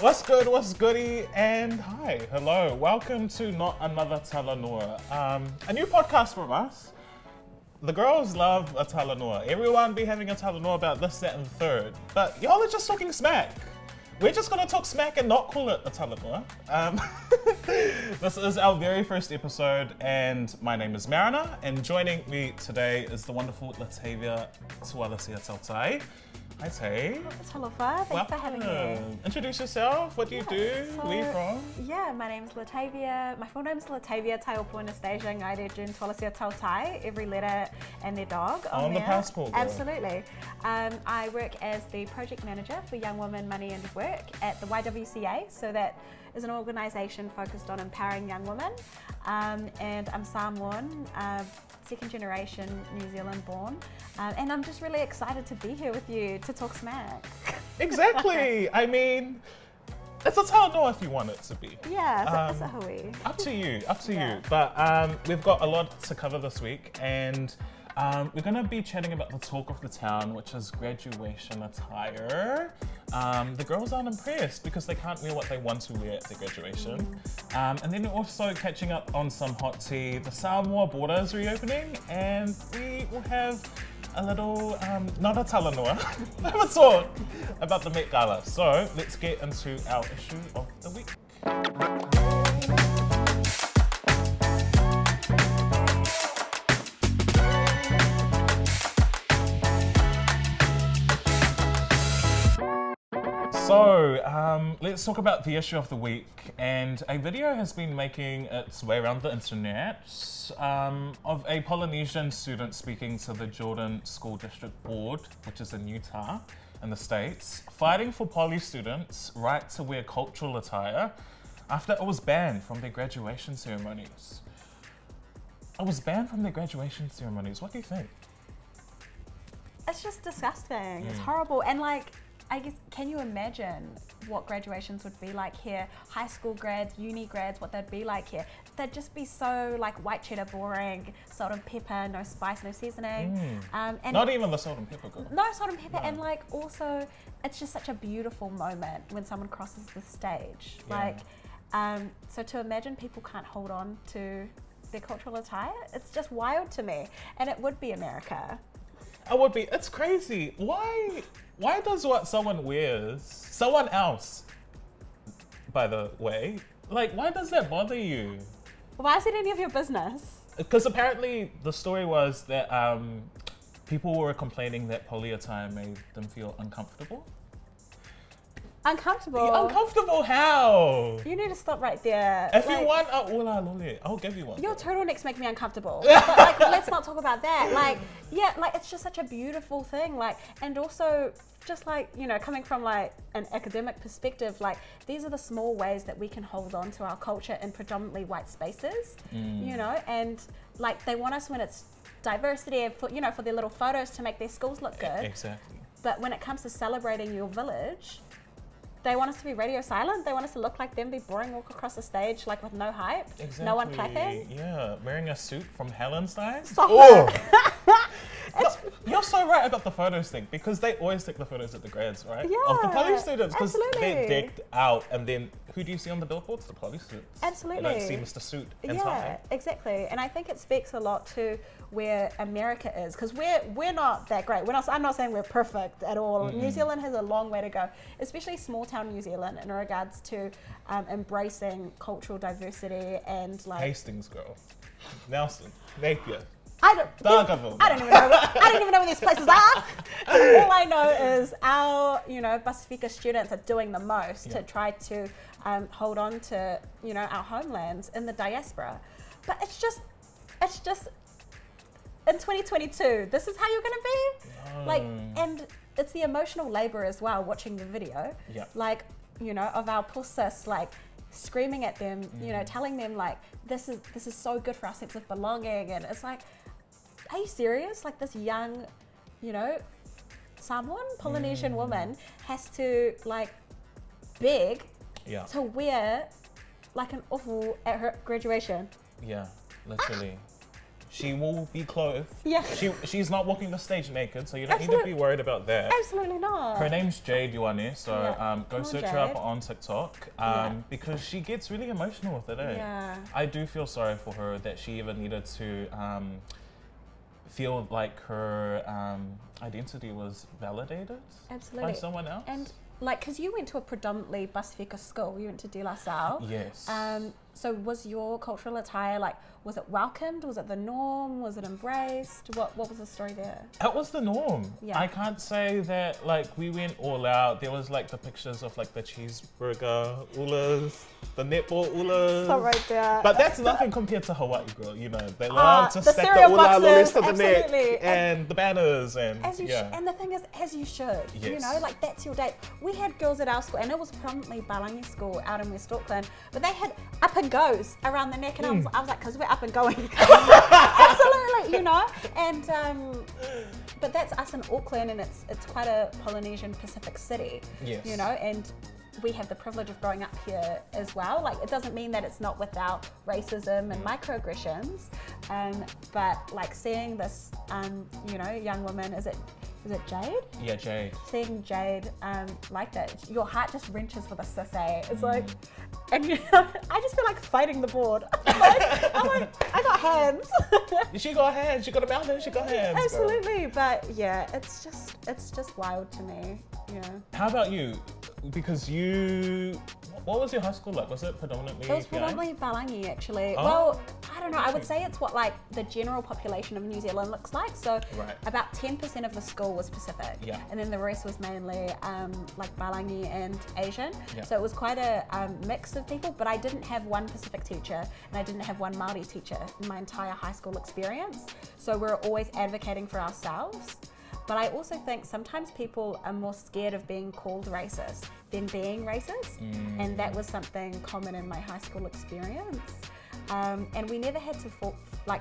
What's good, what's goody, and hi, hello, welcome to Not Another Talanoa, a new podcast from us. The girls love a talanoa. Everyone be having a talanoa about this, that, and the third, but y'all are just talking smack. We're just gonna talk smack and not call it a talanoa. This is our very first episode, and my name is Brianna, and joining me today is the wonderful Latayvia Tualasea-Tautai. Hi, Tay. Talofa, thanks for having me. Introduce yourself. What do you do? Where are you from? Yeah, my name is Latayvia. My full name is Latayvia Taiopua Anastasia Ngaire Jun Tualasea-Tautai. Every letter and their dog on the passport. Girl. Absolutely. I work as the project manager for Young Women, Money and Work at the YWCA. So that is an organisation focused on empowering young women. And I'm Samoan, second generation New Zealand born. And I'm just really excited to be here with you to talk smack. Exactly. I mean, it's a talanoa if you want it to be. Yeah, it's a hui. Up to you, you. But we've got a lot to cover this week, and we're going to be chatting about the talk of the town, which is graduation attire. The girls aren't impressed because they can't wear what they want to wear at their graduation. And then we're also catching up on some hot tea. The Samoa border is reopening, and we will have a little, not a talanoa, have a talk about the Met Gala. So let's get into our issue of the week. So let's talk about the issue of the week, and a video has been making its way around the internet of a Polynesian student speaking to the Jordan School District Board, which is in Utah in the States, fighting for poly students' right to wear cultural attire after it was banned from their graduation ceremonies. It was banned from their graduation ceremonies. What do you think? It's just disgusting. It's horrible. And like, I guess, can you imagine what graduations would be like here? High school grads, uni grads, what they'd be like here. They'd just be so like white cheddar, boring, salt and pepper, no spice, no seasoning. And not even the salt and pepper girl. No salt and pepper, and like also, it's just such a beautiful moment when someone crosses the stage. Yeah. Like, so to imagine people can't hold on to their cultural attire, it's just wild to me. And it would be America. It would be. It's crazy. Why does what someone wears, someone else, by the way, like, why does that bother you? Why is it any of your business? Because apparently the story was that people were complaining that poly attire made them feel uncomfortable. Uncomfortable? Uncomfortable how? You need to stop right there. If you want a ula lole, I'll give you one. Your turtlenecks make me uncomfortable. But like, let's not talk about that. Like, yeah, like it's just such a beautiful thing. Like, and also just like, you know, coming from like an academic perspective, like these are the small ways that we can hold on to our culture in predominantly white spaces, you know, and like they want us when it's diversity, for, you know, for their little photos to make their schools look good. Exactly. But when it comes to celebrating your village, they want us to be radio silent. They want us to look like them, be boring, walk across the stage like with no hype, no one clapping. Yeah, wearing a suit from Hallenstein. Oh. You're so right about the photos thing, because they always take the photos at the grads, right? Yeah, of the poly students, because absolutely. they're decked out, and then who do you see on the billboards? The poly students. Absolutely. You don't see Mr. Suit and Yeah, tie. exactly. And I think it speaks a lot to where America is, because we're not that great. I'm not saying we're perfect at all. New Zealand has a long way to go, especially small town New Zealand, in regards to embracing cultural diversity and like Hastings, girl. Nelson, Napier. I don't even know where these places are. All I know is our, you know, Pasifika students are doing the most to try to hold on to, you know, our homelands in the diaspora. But it's just in 2022, this is how you're gonna be? Like, and it's the emotional labor as well, watching the video. Yeah. Like, you know, of our poor sis, like screaming at them, you know, telling them like, this is so good for our sense of belonging. And it's like, are you serious? Like this young, you know, Samoan, Polynesian woman has to like beg to wear like an awful at her graduation. Yeah, literally. She will be clothed. Yeah. She's not walking the stage naked, so you don't need to be worried about that. Absolutely not. Her name's Jade Ioane, so go search her up Jade. on TikTok because she gets really emotional with it. Yeah. I do feel sorry for her that she even needed to feel like her identity was validated by someone else. And like, because you went to a predominantly Pasifika school, you went to Tualasea. Yes. So was your cultural attire, like, was it welcomed? Was it the norm? Was it embraced? What was the story there? It was the norm. Yeah. I can't say that like we went all out. There was like the pictures of like the cheeseburger ulas, the netball ulas. So right there. But that's nothing compared to Hawaii, girl. You know, they love to the stack the cereal ula boxes, list of the neck absolutely. and the banners and As you and the thing is, as you should, you know, like that's your date. We had girls at our school, and it was predominantly Balangi school out in West Auckland, but they had up and goes around the neck, and I was like, because we're up and going. Absolutely, you know, and but that's us in Auckland, and it's quite a Polynesian Pacific city, you know, and we have the privilege of growing up here as well. Like, it doesn't mean that it's not without racism and microaggressions, but like seeing this, you know, young woman, is it Jade? Yeah, Jade. Seeing Jade like that, your heart just wrenches for the sis, eh? It's like, and you know, I just feel like fighting the board. I'm like, I got hands. She got hands. She got a mouth and she got hands. Absolutely, girl. But yeah, it's just wild to me. Yeah. How about you? Because what was your high school like? Was it predominantly? It was predominantly Balangi, actually. Oh. Well, I don't know. I would say it's what like the general population of New Zealand looks like. So about 10% of the school was Pacific, and then the rest was mainly like Balangi and Asian. So it was quite a mix of people. But I didn't have one Pacific teacher, and I didn't have one Māori teacher in my entire high school experience. So we're always advocating for ourselves. But I also think sometimes people are more scared of being called racist than being racist. And that was something common in my high school experience. And we never had to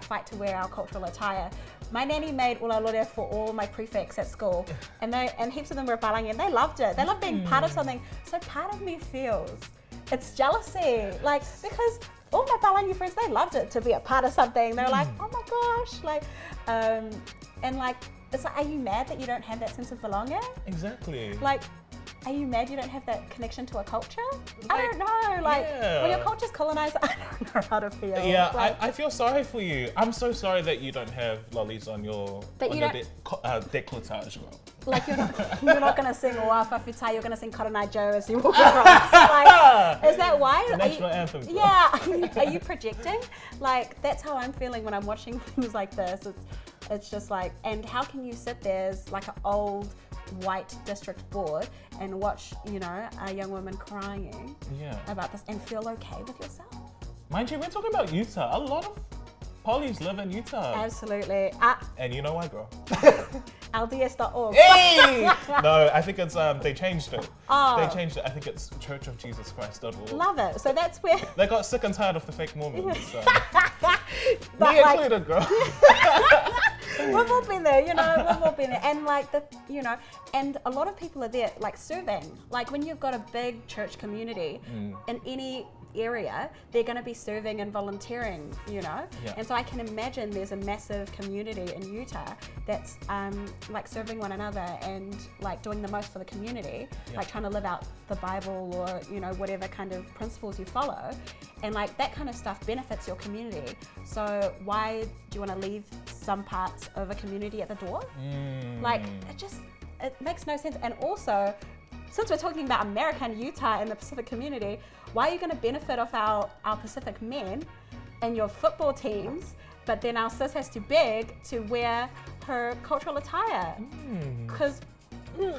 fight to wear our cultural attire. My nanny made ula lore for all my prefects at school, and heaps of them were Balangi, and they loved it. They loved being part of something. So part of me feels it's jealousy, like, because all my Balangi friends, they loved it to be a part of something. They're like, oh my gosh, like, and like, it's like, are you mad that you don't have that sense of belonging? Exactly. Like, are you mad you don't have that connection to a culture? Like, I don't know. Like, when your culture's colonized, I don't know how to feel. Yeah, like, I feel sorry for you. I'm so sorry that you don't have lollies on your décolletage, girl. Like, you're not going to sing Wawhawhitai, you're going to sing Karanai Joe as you walk across. Like, is that why? The national anthem. Girl. Yeah. Are you projecting? Like, that's how I'm feeling when I'm watching things like this. It's just like, and how can you sit there as like an old white district board and watch, you know, a young woman crying about this and feel okay with yourself? Mind you, we're talking about Utah. A lot of polys live in Utah. Absolutely. And you know why, girl? LDS.org. Hey! No, I think it's, they changed it. Oh. They changed it. I think it's churchofjesuschrist.org. Love it. So that's where... They got sick and tired of the fake Mormons. So. But me included, girl. We've all been there, you know, we've all been there. And like, you know, and a lot of people are there, like, serving. Like, when you've got a big church community in any area, they're going to be serving and volunteering, you know. And so I can imagine there's a massive community in Utah that's like serving one another and like doing the most for the community, like trying to live out the Bible or, you know, whatever kind of principles you follow, and like that kind of stuff benefits your community. So why do you want to leave some parts of a community at the door? Like, it makes no sense. And also, since we're talking about America and Utah and the Pacific community, why are you going to benefit off our Pacific men and your football teams, but then our sis has to beg to wear her cultural attire? Because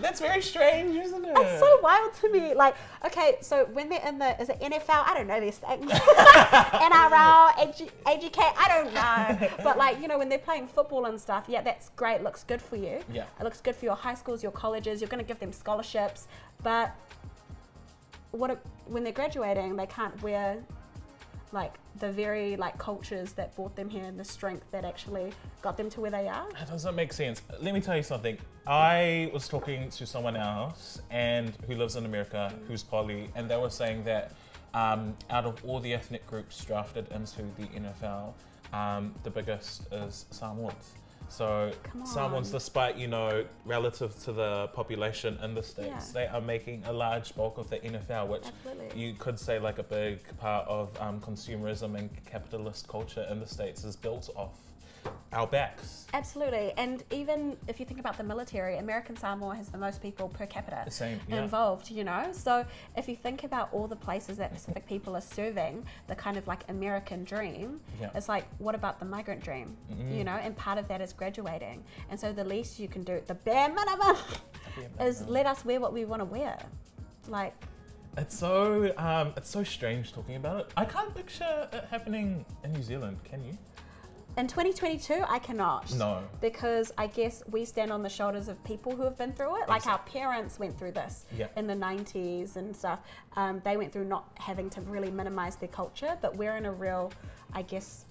that's very strange, isn't it? It's so wild to me. Like, okay, so when they're in is it NFL? I don't know these things. NRL, AGK, I don't know. But like, you know, when they're playing football and stuff, yeah, that's great. Looks good for you. Yeah. It looks good for your high schools, your colleges. You're going to give them scholarships. But when they're graduating, they can't wear like the very like cultures that brought them here and the strength that actually got them to where they are. That doesn't make sense. Let me tell you something. I was talking to someone else and who lives in America who's poly, and they were saying that out of all the ethnic groups drafted into the NFL, the biggest is Samoans. So Samoans, despite, you know, relative to the population in the States, they are making a large bulk of the NFL, which you could say like a big part of consumerism and capitalist culture in the States is built off our backs. Absolutely. And even if you think about the military, American Samoa has the most people per capita involved, you know? So if you think about all the places that Pacific people are serving, the kind of like American dream, it's like, what about the migrant dream? You know, and part of that is graduating. And so the least you can do, the bare minimum, is let us wear what we want to wear. Like, it's so strange talking about it. I can't picture it happening in New Zealand, can you? In 2022, I cannot. No. Because I guess we stand on the shoulders of people who have been through it. Like our parents went through this in the 90s and stuff. They went through not having to really minimize their culture, but we're in a real, I guess,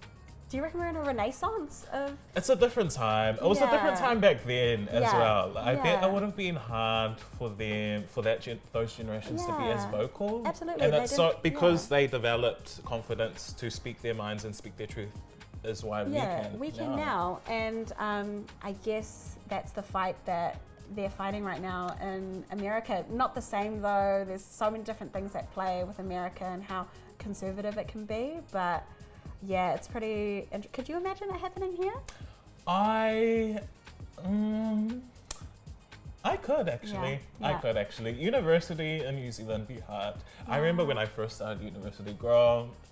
do you reckon we're in a renaissance of? It's a different time. It was a different time back then as well. I bet it would have been hard for them, for those generations to be as vocal. Absolutely. And that's so because they developed confidence to speak their minds and speak their truth. Is why we can now. And I guess that's the fight that they're fighting right now in America. Not the same though. There's so many different things that play with America and how conservative it can be. But yeah, it's pretty. Could you imagine it happening here? I could actually. I could actually. University in New Zealand be hard. I remember when I first started university,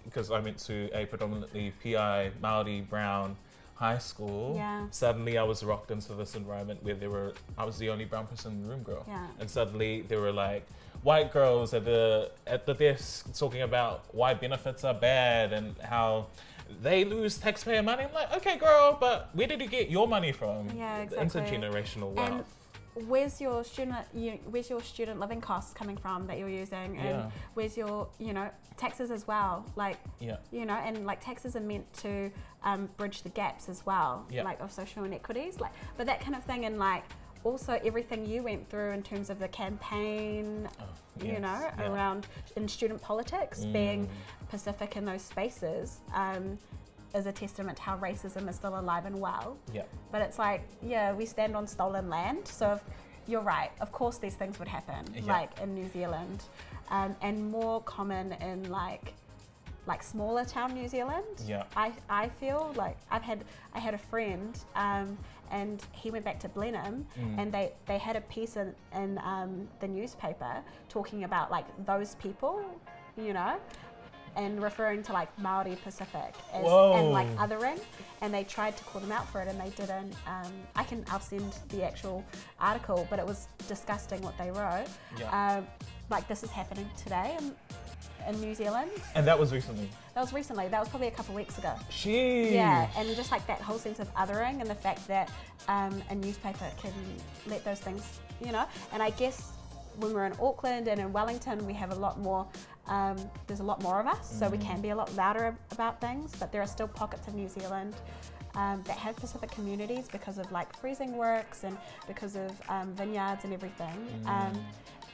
because I went to a predominantly PI, Māori, brown high school. Suddenly I was rocked into this environment where I was the only brown person in the room, girl. And suddenly there were like white girls at the desk talking about why benefits are bad and how they lose taxpayer money. I'm like, okay, girl, but where did you get your money from? Intergenerational wealth. And where's your student living costs coming from that you're using, and where's your taxes as well, like and like taxes are meant to bridge the gaps as well, like of social inequities, like but that kind of thing, and like also everything you went through in terms of the campaign around in student politics, being Pacific in those spaces is a testament to how racism is still alive and well. But it's like, we stand on stolen land. So if, you're right, of course these things would happen, like in New Zealand, and more common in like smaller town New Zealand. I feel like I had a friend, and he went back to Blenheim, and they had a piece in the newspaper talking about like those people, and referring to like Maori Pacific as, and like othering, and they tried to call them out for it and they didn't. I'll send the actual article, but it was disgusting what they wrote. Like this is happening today in New Zealand. And that was recently? That was recently. That was probably a couple of weeks ago. Jeez. Yeah, and just like that whole sense of othering and the fact that a newspaper can let those things, and I guess when we're in Auckland and in Wellington, we have a lot more, there's a lot more of us, so we can be a lot louder about things, but there are still pockets of New Zealand that have Pacific communities because of like freezing works and because of vineyards and everything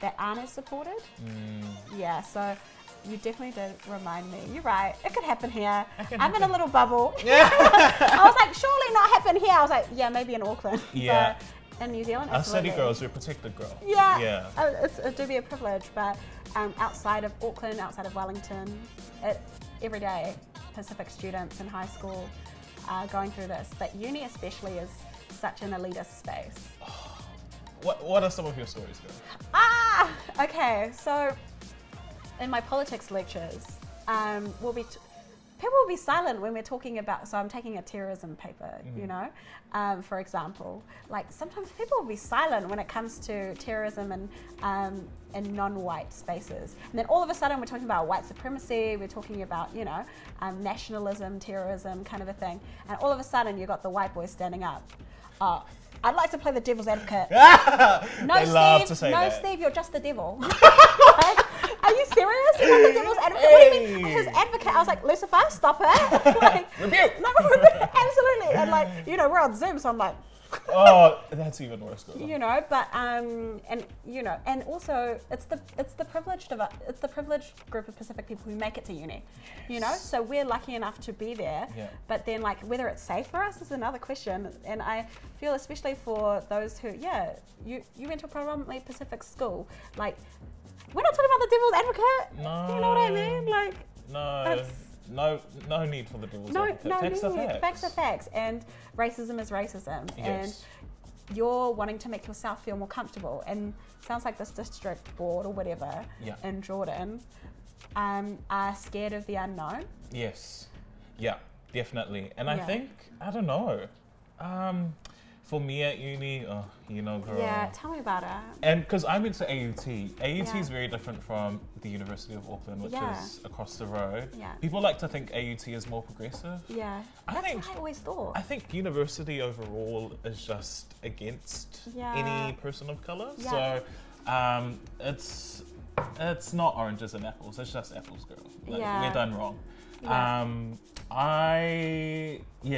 that aren't as supported. Yeah, so you definitely did remind me. You're right, it could happen here. I'm in a little bubble. I was like, surely not happen here. I was like, yeah, maybe in Auckland. But in New Zealand, our city girls, we're protected girls. It do be a privilege, but outside of Auckland, outside of Wellington, every day Pacific students in high school are going through this, but uni especially is such an elitist space. What are some of your stories, girl? Okay, so in my politics lectures, people will be silent when we're talking about, so I'm taking a terrorism paper, for example. Like sometimes people will be silent when it comes to terrorism and in non-white spaces. And then all of a sudden we're talking about white supremacy, we're talking about, nationalism, terrorism, kind of a thing. And all of a sudden you've got the white boys standing up. I'd like to play the devil's advocate. No, Steve, you're just the devil. Are you serious? You're not the devil's advocate? What do you mean? His advocate? I was like, Lucifer, stop it. Rebuke. No, absolutely. And like, we're on Zoom, so I'm like, Oh, that's even worse, girl. You know, but and you know, and also it's the privileged group of Pacific people who make it to uni. You know, so we're lucky enough to be there. Yeah. But then, like, whether it's safe for us is another question. And I feel, especially for those who, you went to a predominantly Pacific school, like, we're not talking about the devil's advocate. No. You know what I mean? Like, no need for the devil's advocate. Facts are facts. Facts are facts, and racism is racism. Yes. And you're wanting to make yourself feel more comfortable. And sounds like this district board or whatever in Jordan are scared of the unknown. Yes. Yeah, definitely. And I think, I don't know. For me at uni, you know, girl. Yeah, tell me about it. And because I went to AUT. AUT is very different from the University of Auckland, which is across the road. Yeah. People like to think AUT is more progressive. Yeah, that's what I always thought. I think university overall is just against any person of colour. Yeah. So it's not oranges and apples. It's just apples, girl. Like, we're done wrong. Yeah.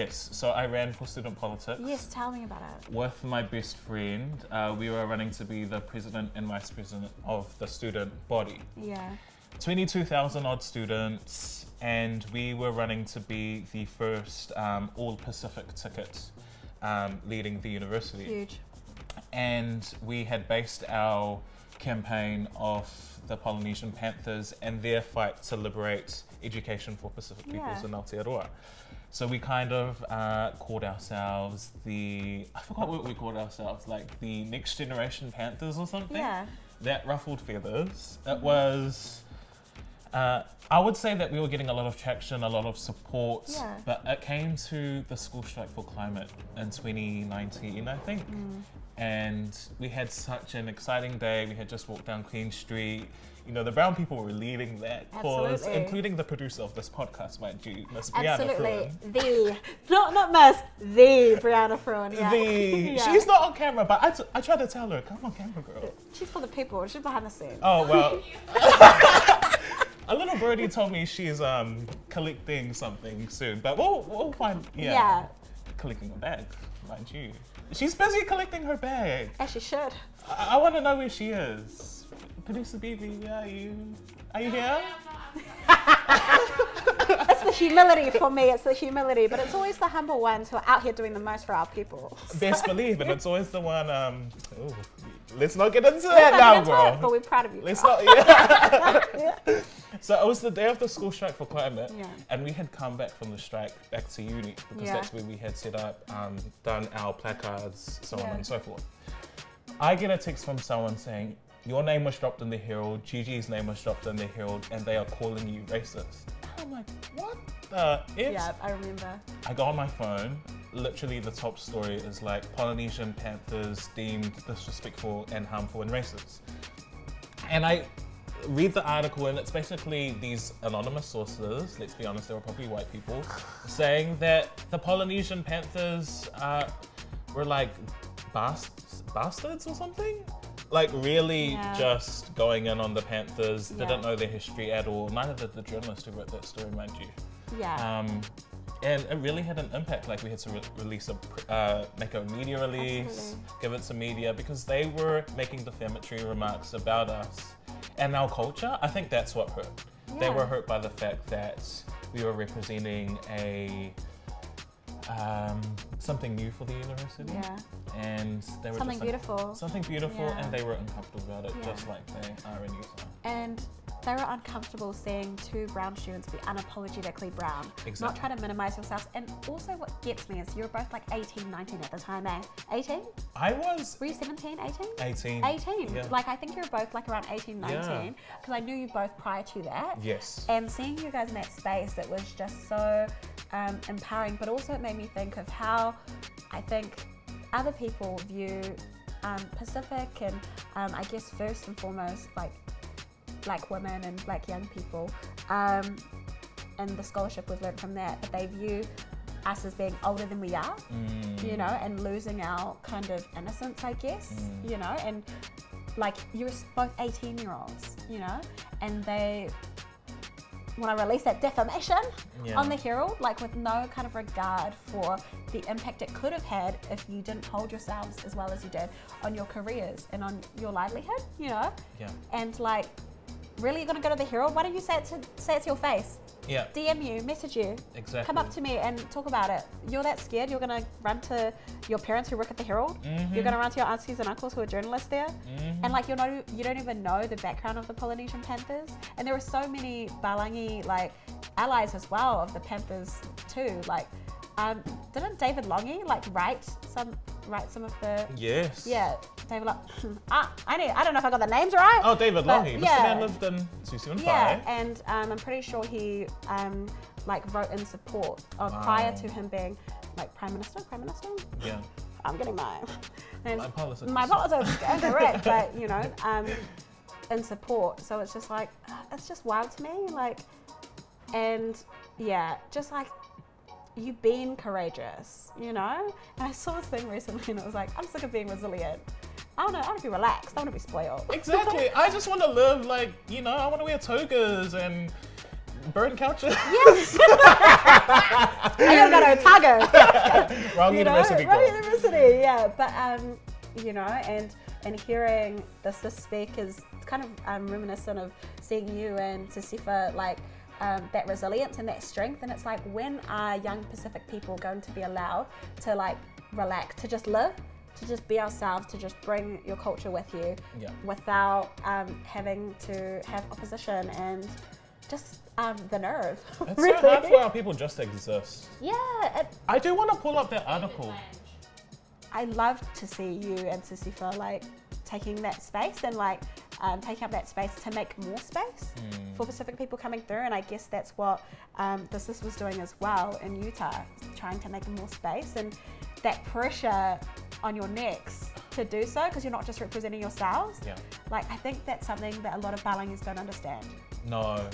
So I ran for student politics. Yes, tell me about it. With my best friend. We were running to be the president and vice president of the student body. Yeah. 22,000 odd students, and we were running to be the first all-Pacific ticket leading the university. Huge. And we had based our campaign off the Polynesian Panthers and their fight to liberate education for Pacific peoples in Aotearoa. So we kind of called ourselves I forgot what we called ourselves, like the Next Generation Panthers or something. Yeah. That ruffled feathers. It was, I would say that we were getting a lot of traction, a lot of support, but it came to the School Strike for Climate in 2019, I think. And we had such an exciting day. We had just walked down Queen Street. You know, the brown people were leading that cause, including the producer of this podcast, mind you, Miss Brianna. Absolutely. Not Miss, the Brianna Fruean. Yeah. She's not on camera, but I tried to tell her, come on camera, girl. She's for the people. She's behind the scenes. Oh, well. A little birdie told me she's collecting something soon, but we'll find, collecting a bag, mind you. She's busy collecting her bag. As she should. I want to know where she is. Producer BB, are you here? It's the humility for me, it's the humility, but it's always the humble ones who are out here doing the most for our people. Best believe, and it's always the one, let's not get into that now, bro. But we're proud of you. Let's not, So it was the day of the School Strike for Climate, and we had come back from the strike back to uni, because that's where we had set up, done our placards, so on and so forth. I get a text from someone saying, your name was dropped in the Herald, Gigi's name was dropped in the Herald, and they are calling you racist. I'm like, what the F? Yeah, I remember. I go on my phone, literally the top story is like, Polynesian Panthers deemed disrespectful and harmful and racist. And I read the article, and it's basically these anonymous sources, let's be honest, they were probably white people, saying that the Polynesian Panthers were like bastards or something? Like really just going in on the Panthers, didn't know their history at all. Neither did the journalist who wrote that story, mind you. Yeah. And it really had an impact. Like we had to release make a media release, give it to media, because they were making defamatory remarks about us and our culture. I think that's what hurt. They were hurt by the fact that we were representing something new for the university. Yeah. And they were something beautiful. Something beautiful, and they were uncomfortable about it, just like they are in Utah. And they were uncomfortable seeing two brown students be unapologetically brown. Exactly. Not trying to minimize yourselves. And also what gets me is you were both like 18, 19 at the time, eh? 18? I was. Were you 17, 18? 18. 18. Yeah. Like I think you were both like around 18, 19. Because I knew you both prior to that. Yes. And seeing you guys in that space, it was just so empowering. But also it made me think of how I think other people view Pacific and I guess first and foremost like black women and black young people and the scholarship we've learned from that, but they view us as being older than we are, you know, and losing our kind of innocence, I guess, you know, and like you're both 18-year-olds, you know, and they want to release that defamation on the Herald, like with no kind of regard for the impact it could have had if you didn't hold yourselves as well as you did on your careers and on your livelihood, you know? Yeah. And like, really, you're gonna go to the Herald? Why don't you say it to your face? Yeah. DM you, message you. Exactly. Come up to me and talk about it. You're that scared, you're gonna run to your parents who work at the Herald. You're gonna run to your aunties and uncles who are journalists there. And like, you don't even know the background of the Polynesian Panthers. And there were so many Balangi like allies as well of the Panthers too. Like, didn't David Longy like write some of the? Yes. Yeah, David. I don't know if I got the names right. Oh, David Longy. Yeah. Mr. Man lived in 275. Yeah, and I'm pretty sure he like wrote in support of prior to him being like prime minister. Yeah. I'm getting my politics. My politics is incorrect, but you know, in support. So it's just like, it's just wild to me. Like, and yeah, just like, you've been courageous, you know? And I saw this thing recently and it was like, I'm sick of being resilient. I want to be relaxed. I want to be spoiled. Exactly. I just want to live like, you know, I want to wear togas and burn couches. Yes. I gotta go to Otago. Wrong university. Wrong university, yeah. But, you know, and hearing the cis speak is kind of reminiscent of seeing you and Sisifa, like, that resilience and that strength. And it's like, when are young Pacific people going to be allowed to like relax, to just live, to just be ourselves, to just bring your culture with you without having to have opposition and just the nerve. It's really. so hard for our people just to exist. Yeah. I do want to pull up that article. I love to see you and Sisifa like taking that space and like taking up that space to make more space for Pacific people coming through. And I guess that's what the SIS was doing as well in Utah, trying to make more space, and that pressure on your necks to do so because you're not just representing yourselves. Yeah. Like, I think that's something that a lot of Balangis don't understand. No.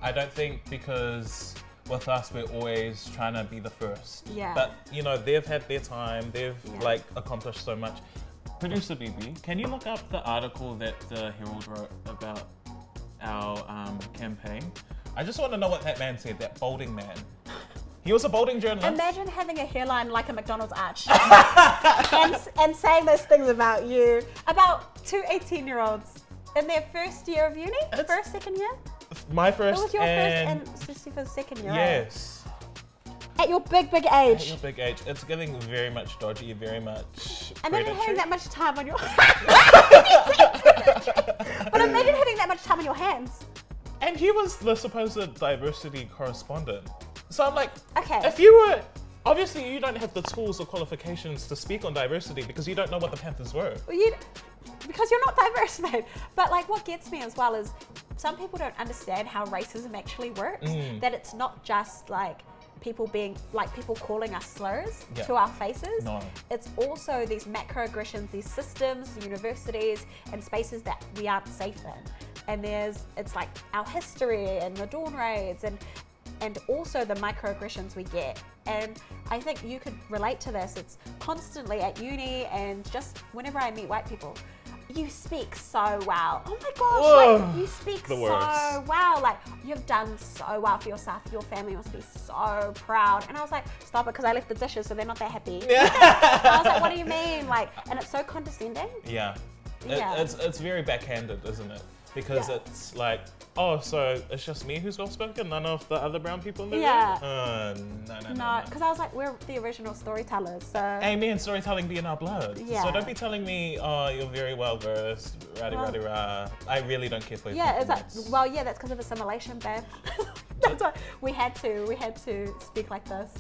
I don't think, because with us, we're always trying to be the first. Yeah. But, you know, they've had their time. They've like accomplished so much. Producer BB, can you look up the article that the Herald wrote about our campaign? I just want to know what that man said, that balding man. He was a balding journalist. Imagine having a hairline like a McDonald's arch and saying those things about you, about two 18-year-olds in their first year of uni, second year? My first. It was your and first and Sisifa's second year, yes. At your big age. At your big age. It's getting very much dodgy, very much Imagine predatory. having that much time on your But imagine having that much time on your hands. And he was the supposed diversity correspondent. So I'm like, Okay. if you were, obviously you don't have the tools or qualifications to speak on diversity because you don't know what the Panthers were. Well, because you're not diverse, mate. But like, what gets me as well is some people don't understand how racism actually works. That it's not just like people calling us slurs to our faces. No. It's also these macroaggressions, these systems, universities, and spaces that we aren't safe in. And it's like our history and the dawn raids and also the microaggressions we get. And I think you could relate to this. It's constantly at uni and just whenever I meet white people, you speak so well. Oh my gosh, like, you speak so well. Like, you've done so well for yourself. Your family must be so proud. And I was like, stop it, because I left the dishes, so they're not that happy. I was like, what do you mean? Like, and it's so condescending. Yeah. It's very backhanded, isn't it? Because it's like, oh, so it's just me who's well spoken, none of the other brown people in the room? No. Because I was like, we're the original storytellers, so. Amen, storytelling be in our blood. Yeah. So don't be telling me, oh, you're very well versed, rah. I really don't care for your that's because of assimilation, babe. That's why we had to speak like this.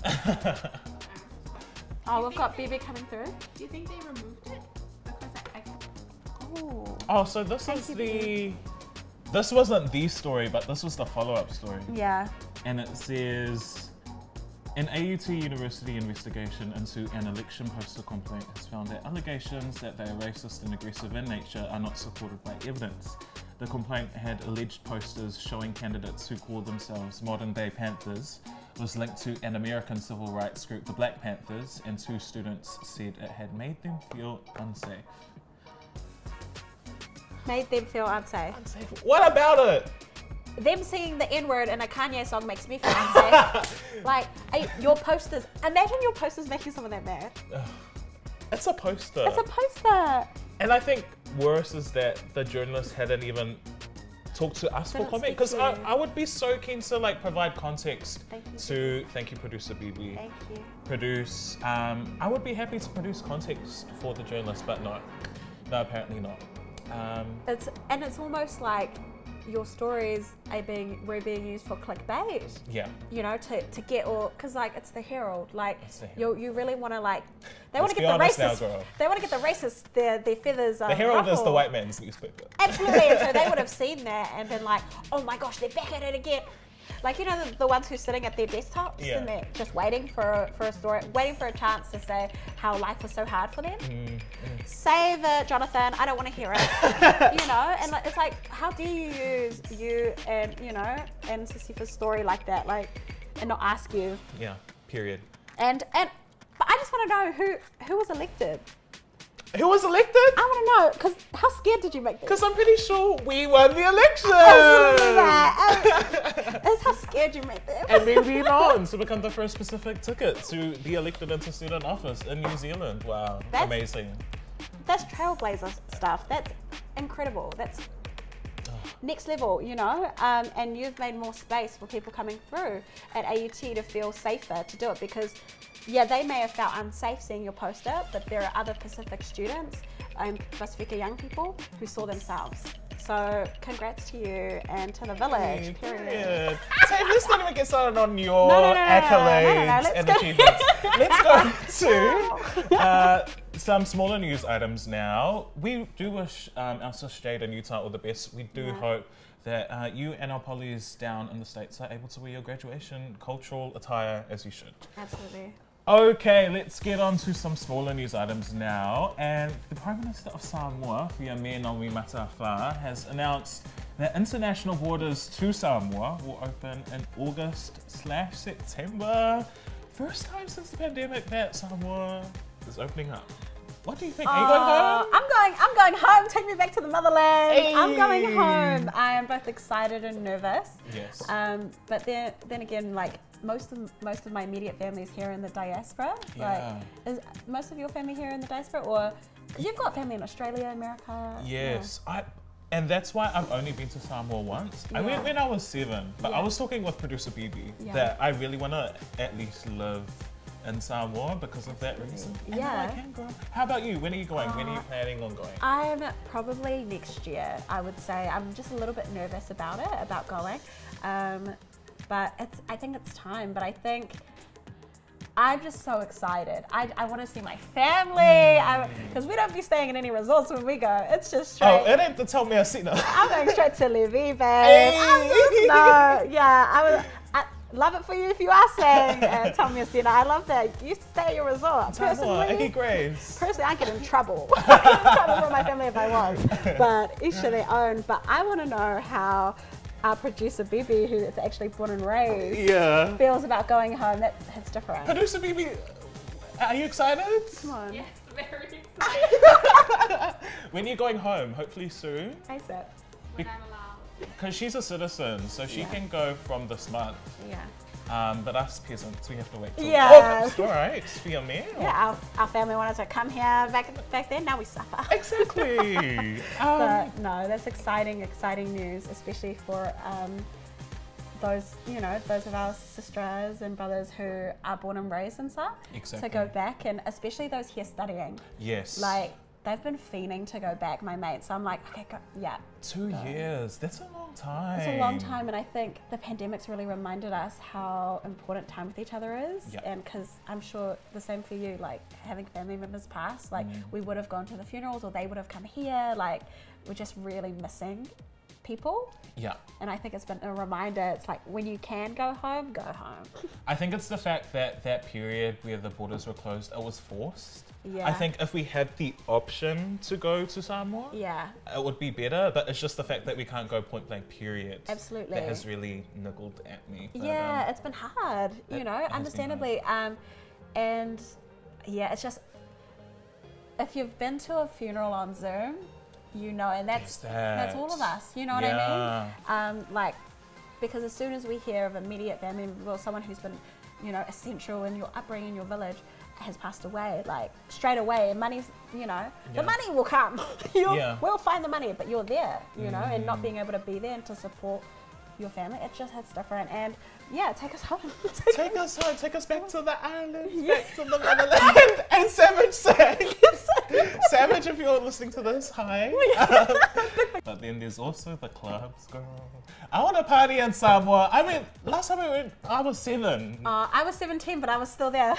Oh, we've got BB coming through. Do you think they removed it? Oh, so this wasn't the story, but this was the follow-up story. Yeah. And it says, an AUT University investigation into an election poster complaint has found that allegations that they are racist and aggressive in nature are not supported by evidence. The complaint had alleged posters showing candidates who call themselves modern-day Panthers was linked to an American civil rights group, the Black Panthers, and two students said it had made them feel unsafe. Made them feel unsafe. What about it? them singing the N-word in a Kanye song makes me feel unsafe. Like, your posters, imagine your posters making someone that mad. It's a poster. It's a poster. And I think worse is that the journalist hadn't even talked to us for comment, because I would be so keen to like provide context thank you producer BB. Thank you. Produce, I would be happy to produce context for the journalist, but no, apparently not. It's almost like your stories were being used for clickbait. Yeah. You know, to get because like it's the Herald. Like you really want to like they want to get the racists their feathers. The Herald ruffled. is the white man's newspaper. Absolutely, and so they would have seen that and been like, oh my gosh, they're back at it again. Like, you know, the ones who's sitting at their desktops and they're just waiting for a story, waiting for a chance to say how life was so hard for them. Save it, Jonathan. I don't want to hear it. You know, and it's like, how do you use you and, you know, and Sisifa's story like that, like, and not ask you? Yeah, period. But I just want to know who was elected. Who was elected? I want to know, because how scared did you make this? Because I'm pretty sure we won the election. That's how scared you made them. And then we won to become the first Pacific ticket to be elected into student office in New Zealand. Wow, amazing. That's trailblazer stuff. That's incredible. That's next level, you know, and you've made more space for people coming through at AUT to feel safer to do it, because yeah, they may have felt unsafe seeing your poster, but there are other Pacific students and Pasifika young people who saw themselves. So congrats to you and to the village, period. So let's not even get started on your accolades and achievements. Let's go to some smaller news items now. We do wish our sister Jade in Utah all the best. We do hope that you and our polys down in the States are able to wear your graduation cultural attire as you should. Absolutely. Okay, let's get on to some smaller news items now. And the Prime Minister of Samoa, Fruean has announced that international borders to Samoa will open in August/September. First time since the pandemic that Samoa is opening up. What do you think? Are you going home? I'm going home. Take me back to the motherland. Hey. I'm going home. I am both excited and nervous. Yes. But then again, like most of my immediate family is here in the diaspora. Yeah. Like, is most of your family here in the diaspora, or because you've got family in Australia, America? Yes. And that's why I've only been to Samoa once. I went when I was 7, but I was talking with producer BB that I really want to at least live in Samoa because of that reason. And I can go. How about you? When are you going? When are you planning on going? I'm probably next year, I would say. I'm just a little bit nervous about going. But I think it's time. But I think I'm just so excited. I want to see my family because we don't be staying in any resorts when we go. It's just straight. Oh, it ain't the Tell Me a Seat. I'm going straight to Latayvia. I love it for you if you are staying at Tell Me a Seat. I love that. You stay at your resort. Personally, I get in trouble. I get in trouble with my family if I was. But each to their own. But I want to know how our producer BB, who is actually born and raised, feels about going home. That's different. Producer BB, are you excited? Come on. Yes, very excited. When are you going home? Hopefully soon. ASAP. When I'm allowed. Because she's a citizen, so she can go from this month. Yeah. But us peasants, we have to wait till August. All right, for your meal. Yeah, our family wanted to come here back then. Now we suffer. Exactly. But no, that's exciting news, especially for those of our sisters and brothers who are born and raised and stuff. Exactly. To go back, and especially those here studying. Yes. Like, they've been fiending to go back, my mates. So I'm like, okay, go. 2 years. That's a long time. It's a long time, and I think the pandemic's really reminded us how important time with each other is. Yep. And because I'm sure the same for you, like having family members pass, like we would have gone to the funerals or they would have come here. Like, we're just really missing people. Yeah. And I think it's been a reminder. It's like, when you can go home, go home. I think it's the fact that that period where the borders were closed, it was forced. Yeah. I think if we had the option to go to Samoa, it would be better, but it's just the fact that we can't go point blank, period. Absolutely. That has really niggled at me. But, it's been hard, understandably. And yeah, it's just, if you've been to a funeral on Zoom, and that's all of us, you know what I mean? Like, because as soon as we hear of immediate family member or someone who's been, you know, essential in your upbringing in your village has passed away, like straight away, money's, you know, the money will come. We'll find the money, but you're there, you know, and not being able to be there and to support your family, it just hits different. And yeah, take us home. Take us home, take us back to the islands, back to the motherland. And Savage sang. Savage, if you're listening to this, hi. But then there's also the clubs, girl. I want to party in Samoa. I mean, last time I went, I was 7. I was 17, but I was still there.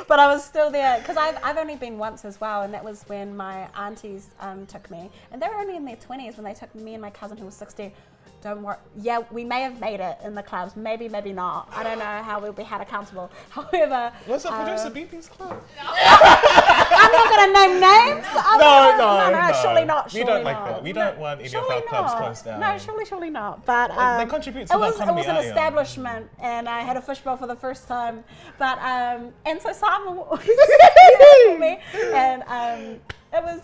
But I was still there because I've only been once as well, and that was when my aunties took me, and they were only in their 20s when they took me and my cousin who was 16. Don't worry. Yeah, we may have made it in the clubs. Maybe, maybe not. I don't know how we'll be held accountable. However, was it Producer BB's club? I'm not going to name names. No, surely not. We don't like that. We don't want any of our clubs closed down. No, surely not. But they contribute to the economy. It was an establishment, and I had a fishbowl for the first time. But and so Simon was me, and it was,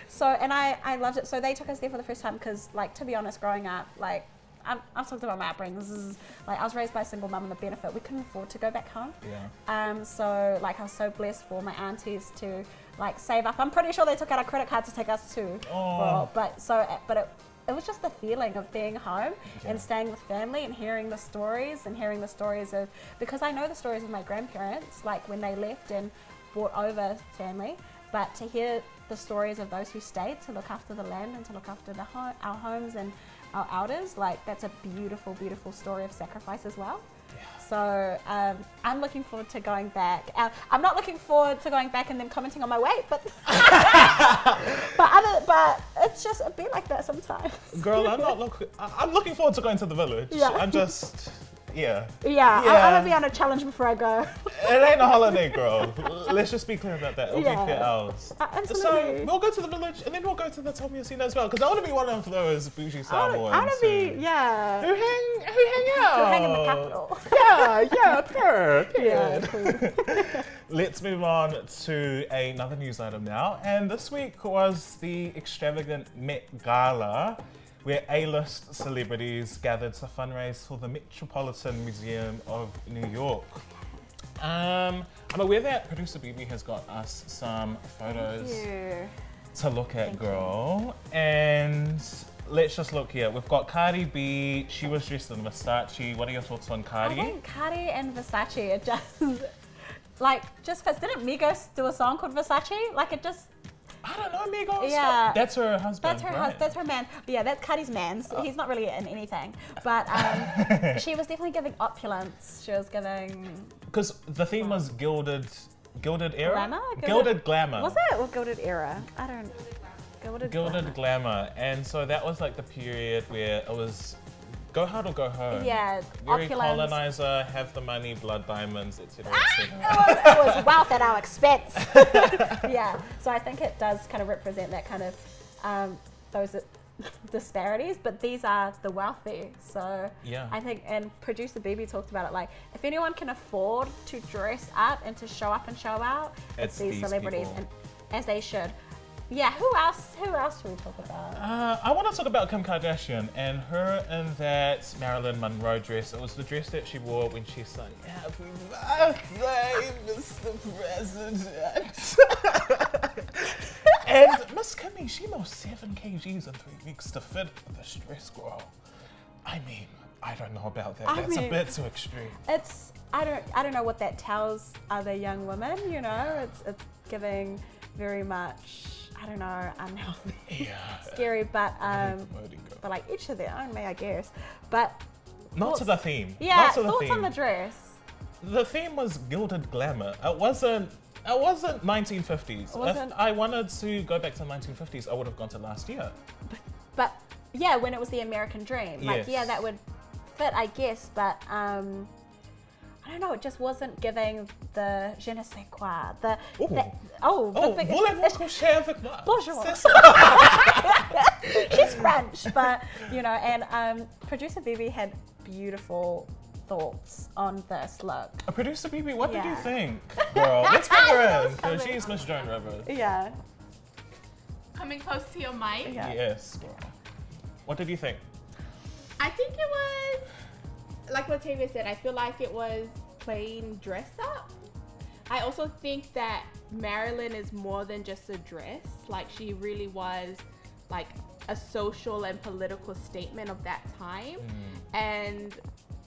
so, and I loved it. So they took us there for the first time because, like, to be honest, growing up, like, I've talked about my upbringing. This is, like, I was raised by a single mum, and the benefit, we couldn't afford to go back home. So, like, I was so blessed for my aunties to, like, save up. I'm pretty sure they took out a credit card to take us too. But it was just the feeling of being home and staying with family and hearing the stories of, because I know the stories of my grandparents, like, when they left and brought over family. But to hear the stories of those who stayed to look after the land and to look after our homes and our elders, like, that's a beautiful, beautiful story of sacrifice as well. So I'm looking forward to going back. I'm not looking forward to going back and then commenting on my weight, but but it's just a bit like that sometimes. Girl, I'm looking forward to going to the village. I'm just. I'm gonna be on a challenge before I go. It ain't a holiday, girl. Let's just be clear about that. It'll be 4 hours. Absolutely. So we'll go to the village and then we'll go to the ThaMuvaland as well, because I want to be one of those bougie Samoans. I want to be, who hang out. Who hang in the capital. Good. Let's move on to another news item now, and this week was the extravagant Met Gala, where A-list celebrities gathered to fundraise for the Metropolitan Museum of New York. I'm aware that producer BB has got us some photos to look at, girl. And let's just look here. We've got Cardi B. She was dressed in Versace. What are your thoughts on Cardi? I think Cardi and Versace are just didn't Migos do a song called Versace? Like, it just. I don't know, Migos. Yeah. That's her husband. That's her man. But yeah, that's Cardi's man. So he's not really in anything. But she was definitely giving opulence. She was giving. Because the theme was gilded era? Glamour? Gilded glamour. Was it? Or gilded era? I don't. Gilded glamour. And so that was like the period where it was go hard or go home. Yeah, very opulence. Colonizer, have the money, blood diamonds, etc. It was wealth at our expense. Yeah, so I think it does kind of represent that kind of those disparities, but these are the wealthy. So I think, and producer BB talked about it, like, if anyone can afford to dress up and to show up and show out, it's these celebrities, and as they should. Yeah, who else should we talk about? I want to talk about Kim Kardashian and her in that Marilyn Monroe dress. It was the dress that she wore when she sang "Happy Birthday, Mr. President." And Miss Kimmy, she lost 7 kgs in 3 weeks to fit this dress, girl. I mean, I don't know about that. That's a bit too extreme. I don't know what that tells other young women. You know, it's giving very much. I don't know, unhealthy, scary, but like each of their own, I guess. But not to the theme. Yeah, not to the thoughts theme. on the dress. The theme was gilded glamour. It wasn't 1950s. If I wanted to go back to the 1950s, I would have gone to last year. But yeah, when it was the American dream, like that would fit, I guess. But I don't know, it just wasn't giving the je ne sais quoi. Voulez-vous coucher avec moi? Bonjour. She's French, but, you know, and producer BB had beautiful thoughts on this look. Producer BB, what did you think? Girl, let's bring her in, because she's Miss Joan Rivers. Yeah. Coming close to your mic. Yes, girl. What did you think? I think it was, like Latayvia said, I feel like it was plain dress up. I also think that Marilyn is more than just a dress. Like, she really was like a social and political statement of that time. And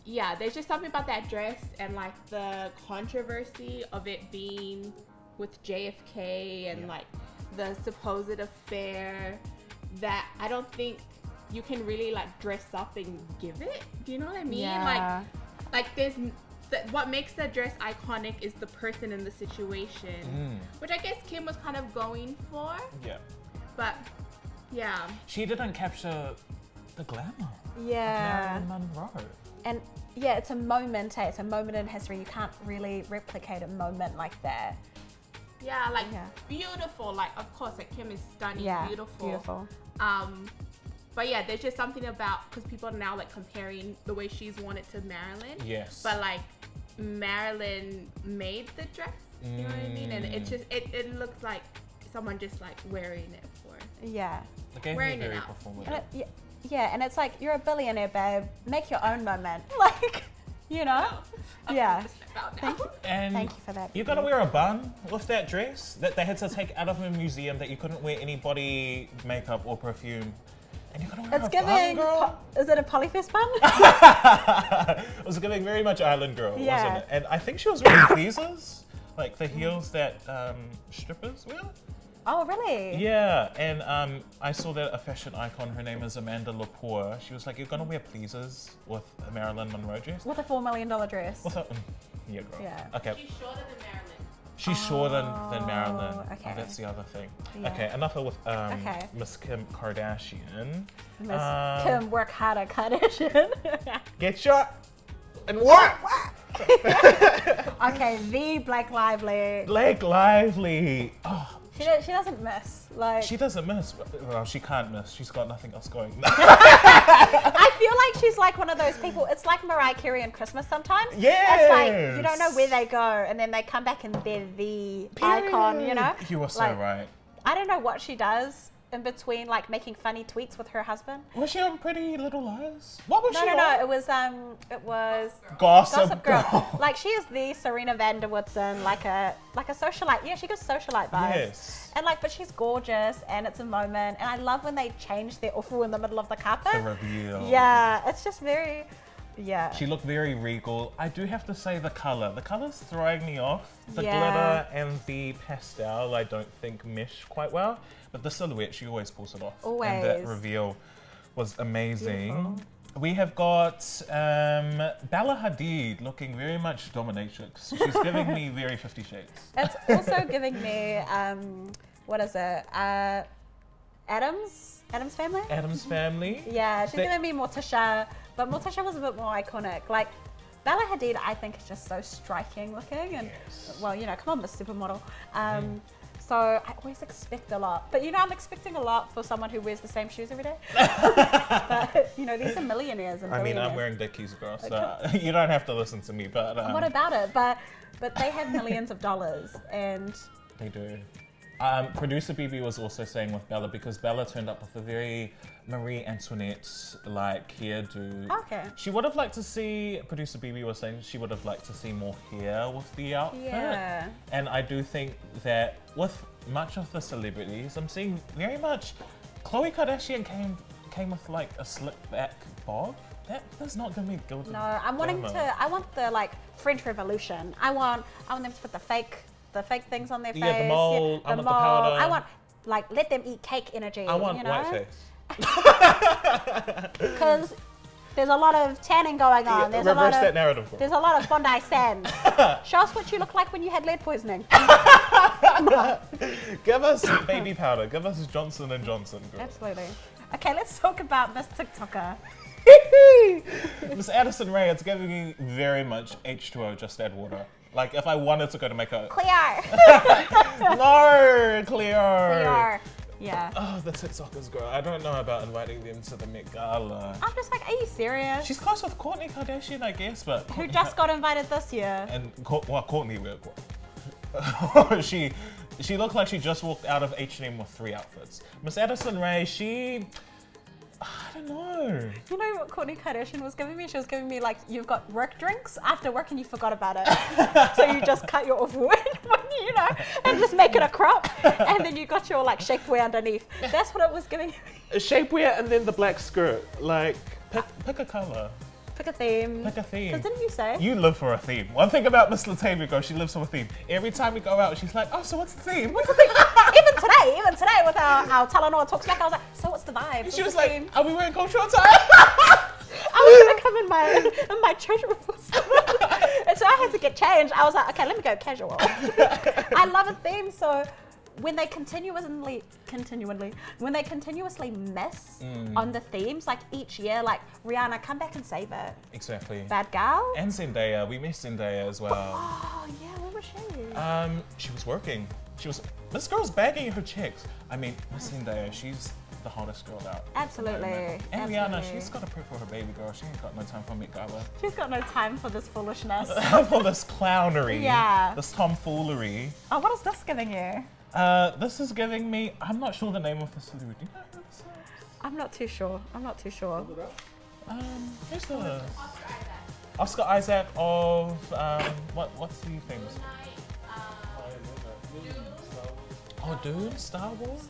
yeah, there's just something about that dress and like the controversy of it being with JFK and like the supposed affair that I don't think you can really like dress up and give it. Do you know what I mean? Yeah. Like there's what makes the dress iconic is the person in the situation, which I guess Kim was kind of going for. Yeah. But yeah. She didn't capture the glamour. Yeah. Of Marilyn Monroe. And yeah, it's a moment, it's a moment in history. You can't really replicate a moment like that. Yeah, like beautiful. Like, of course, like Kim is stunning, beautiful. But yeah, there's just something about, because people are now like comparing the way she's worn it to Marilyn. Yes. But like Marilyn made the dress. You know what I mean? And it just it looks like someone just like wearing it for. Yeah. It gave me very performative. Yeah, and it's like, you're a billionaire, babe. Make your own moment. Like, you know? Yeah. Thank you. And thank you for that. You gotta wear a bun with that dress that they had to take out of a museum, that you couldn't wear any body makeup or perfume. And you gotta wear It's a giving, bun, girl. Is it a polyfest bun? It was giving very much Island Girl, Yeah. wasn't it? And I think she was wearing pleasers, like the heels that strippers wear. Oh, really? Yeah, and I saw that a fashion icon, her name is Amanda Lepore, she was like, you're gonna wear pleasers with a Marilyn Monroe dress? With a $4 million dress. With a, yeah, girl. Yeah. Okay. She's shorter than Marilyn. She's shorter than Marilyn. Okay. Oh, that's the other thing. Yeah. Okay, enough with Miss Kim Kardashian. Miss Kim Work Harder Kardashian. Get shot and what? Okay, the Blake Lively. Blake Lively. Oh, She doesn't miss. Like, she doesn't miss. Well, she can't miss. She's got nothing else going. I feel like she's like one of those people. It's like Mariah Carey and Christmas sometimes. Yes. It's like you don't know where they go, and then they come back and they're the icon. You know. You were so Like, right. I don't know what she does in between, like making funny tweets with her husband. Was she on Pretty Little Lies? What was she No. on? It was Gossip Girl. Girl. Like, she is the Serena van der Woodsen, like a socialite. Yeah, she gives socialite vibes. Yes. And like, but she's gorgeous, and it's a moment. And I love when they change their ufu in the middle of the carpet. The reveal. Yeah, it's just very. Yeah. She looked very regal. I do have to say the color. The color's throwing me off. The Yeah. glitter and the pastel I don't think mesh quite well. But the silhouette, she always pulls it off. Always. And that reveal was amazing. Beautiful. We have got Bella Hadid looking very much dominatrix. She's giving me very 50 Shades. It's also giving me, what is it? Adam's Family? Adam's Family. Yeah, she's giving me Morticia, but Morticia was a bit more iconic. Like, Bella Hadid, I think, is just so striking looking. And, well, you know, come on, Miss Supermodel. So I always expect a lot. But, you know, I'm expecting a lot for someone who wears the same shoes every day. But, you know, these are millionaires and I mean, billionaires. I'm wearing Dickies, girl, so you don't have to listen to me. But What about it? But they have millions of dollars, and they do. Producer BB was also saying with Bella, because Bella turned up with a very Marie Antoinette-like hairdo. Okay. She would have liked to see, producer BB was saying she would have liked to see more hair with the outfit. Yeah. And I do think that with much of the celebrities, I'm seeing very much, Khloe Kardashian came with like a slick back bob. That does not give me golden. no, I'm wanting glamour. I want the like French Revolution. I want them to put the fake things on their face. Yeah, the mole, I want the powder. I want, like, let them eat cake energy. I want you know? whiteface. Because there's a lot of tanning going on. There's Reverse a lot that of narrative. there's a lot of Bondi sand. Show us what you look like when you had lead poisoning. Give us baby powder. Give us Johnson & Johnson, girl. Absolutely. Okay, let's talk about Miss TikToker. Miss Addison Rae, it's giving me very much H2O, just add water. Like, if I wanted to go to make a... Clear. No, Cleo. Clear. Yeah. Oh, the TikTokers, girl. I don't know about inviting them to the Met Gala. I'm just like, are you serious? She's close with Kourtney Kardashian, I guess, but... Who just got invited this year? And, Kourtney, she looked like she just walked out of H&M with 3 outfits. Miss Addison Rae, she I don't know. You know what Kourtney Kardashian was giving me? She was giving me like, you've got work drinks after work and you forgot about it. So you just cut your off-wood, you know, and just make it a crop. And then you got your like shapewear underneath. That's what it was giving me. Shapewear and then the black skirt. Like, pick a color. Pick a theme. Pick a theme. Because didn't you say? You live for a theme. One thing about Miss Latayvia, girl, she lives for a theme. Every time we go out, she's like, oh, so what's the theme? What's the theme? even today with our Talanoa Talks Back, I was like, so what's the vibe? And she What's was the like, theme? are we wearing cultural attire? I was gonna come in my church robes. And so I had to get changed. I was like, okay, let me go casual. I love a theme, so when they continuously miss on the themes, like each year, like Brianna, come back and save it. Exactly. Bad gal. And Zendaya, we missed Zendaya as well. Oh yeah, where was she? She was working. This girl's bagging her chicks. I mean, Miss Zendaya, she's the hottest girl out. Absolutely. And Brianna, she's got to pray for her baby girl. She ain't got no time for Met Gala. She's got no time for this foolishness. For this clownery. Yeah. This tomfoolery. Oh, what is this giving you? This is giving me, I'm not sure the name of the celebrity. Do you know who this is? I'm not too sure. Who's the Oscar Isaac of what's he famous? Oh, Dune, Star Wars.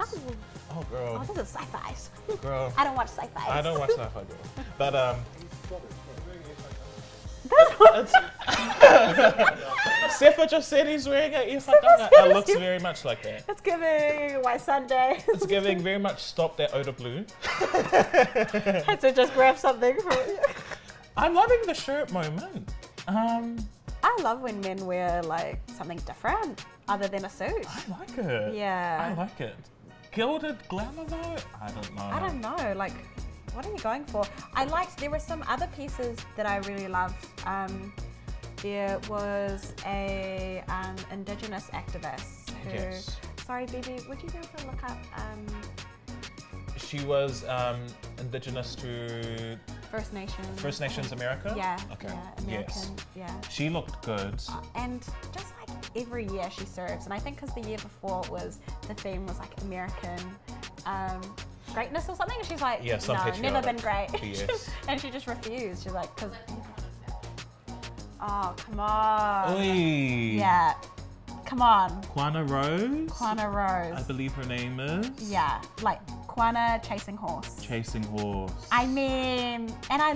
Oh, girl. Oh, this is sci-fi. Girl. I don't watch sci-fi. I don't watch sci-fi, girl. But Sefa just said he's wearing an ifakanga. It looks very much like that. It's giving White Sunday. It's giving very much stop that Oda Blue. Had to just grab something from you. I'm loving the shirt moment. I love when men wear like something different other than a suit. I like it. Yeah. I like it. Gilded glamour though? I don't know. I don't know. Like, what are you going for? There were some other pieces that I really loved. There was a Indigenous activist who, Yes. sorry Bibi, would you be able to look up She was indigenous to First Nations? First Nations America? Yeah. Okay. Yeah, American. Yes. Yeah. She looked good. And just like every year she serves, and I think because the year before the theme was like American greatness or something, and she's like, Yeah, some no, never been patriotic great. BS. And she just refused. She's like, because, oh, come on. Oi. Yeah, come on. Kwana Rose? Kwana Rose. I believe her name is? Yeah, like Kwana Chasing Horse. Chasing Horse. I mean, and I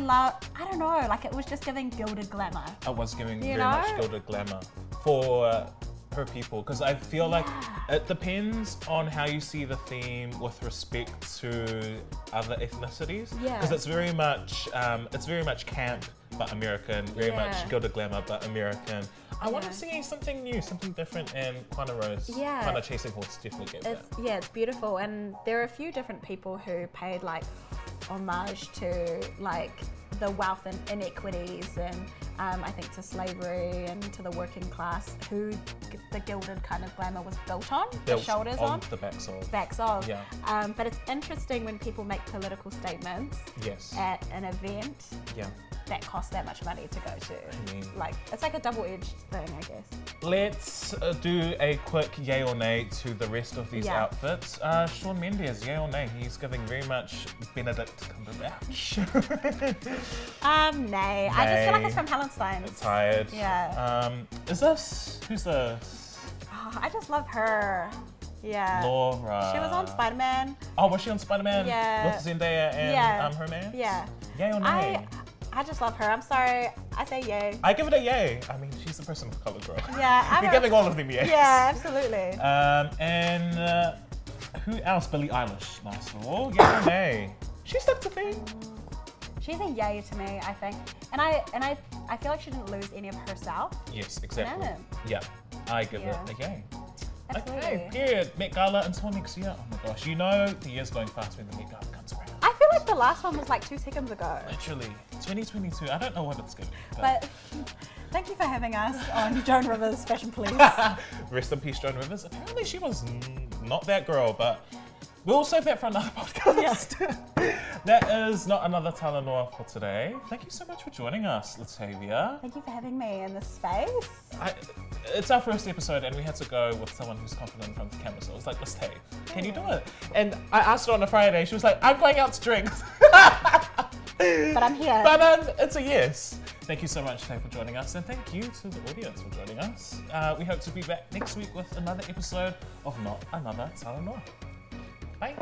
don't know, like it was just giving gilded glamour. I was giving You very know? much gilded glamour for her people, because I feel like it depends on how you see the theme with respect to other ethnicities. Yeah. Because it's very much camp but American, very Yeah. much gilded glamour but American. I want to see something new, something different, and Kwana Rose, Yeah. Kwana Chasing Horse definitely gave that. It's beautiful, and there are a few different people who paid like homage to like the wealth and inequities, and I think to slavery and to the working class, who the gilded kind of glamour was built on, the Built shoulders on. the backs of. Yeah. But it's interesting when people make political statements Yes. at an event Yeah. that costs that much money to go to. I mean, Like, it's like a double-edged thing, I guess. let's do a quick yay or nay to the rest of these Yeah. outfits. Shawn Mendes, yay or nay? He's giving very much Benedict Cumberbatch. Nay. I just feel like Nay. it's from Palestine's. Tired. Yeah. Who's this? Oh, I just love her. Yeah. Laura. She was on Spider-Man. Oh, was she on Spider-Man? Yeah. With Zendaya and Yeah. her man? Yeah. Yay or nay? I just love her. I'm sorry. I say yay. I give it a yay. I mean, she's a person of color, girl. Yeah. We're giving all of them yays. Yeah, absolutely. And who else? Billie Eilish. Nice. Oh, yay or nay? She stuck to theme. She's a yay to me, I think. And I feel like she didn't lose any of herself. Yes, exactly. Yeah. Yeah, I give Yeah. it a yay. Absolutely. Okay, period. Met Gala until next year. Oh my gosh, you know the year's going fast when the Met Gala comes around. I feel like the last one was like 2 seconds ago. Literally, 2022. I don't know what it's going to be. But thank you for having us on Joan Rivers Fashion Police. Rest in peace, Joan Rivers. Apparently she was not that girl, but we'll save that for another podcast. That is not another Talanoa for today. Thank you so much for joining us, Latayvia. Thank you for having me in this space. It's our first episode and we had to go with someone who's confident in front of the camera. So I was like, Latay, can you do it? And I asked her on a Friday. She was like, I'm going out to drink. But I'm here. But it's a yes. Thank you so much, Tay, for joining us. And thank you to the audience for joining us. We hope to be back next week with another episode of Not Another Talanoa. Bye.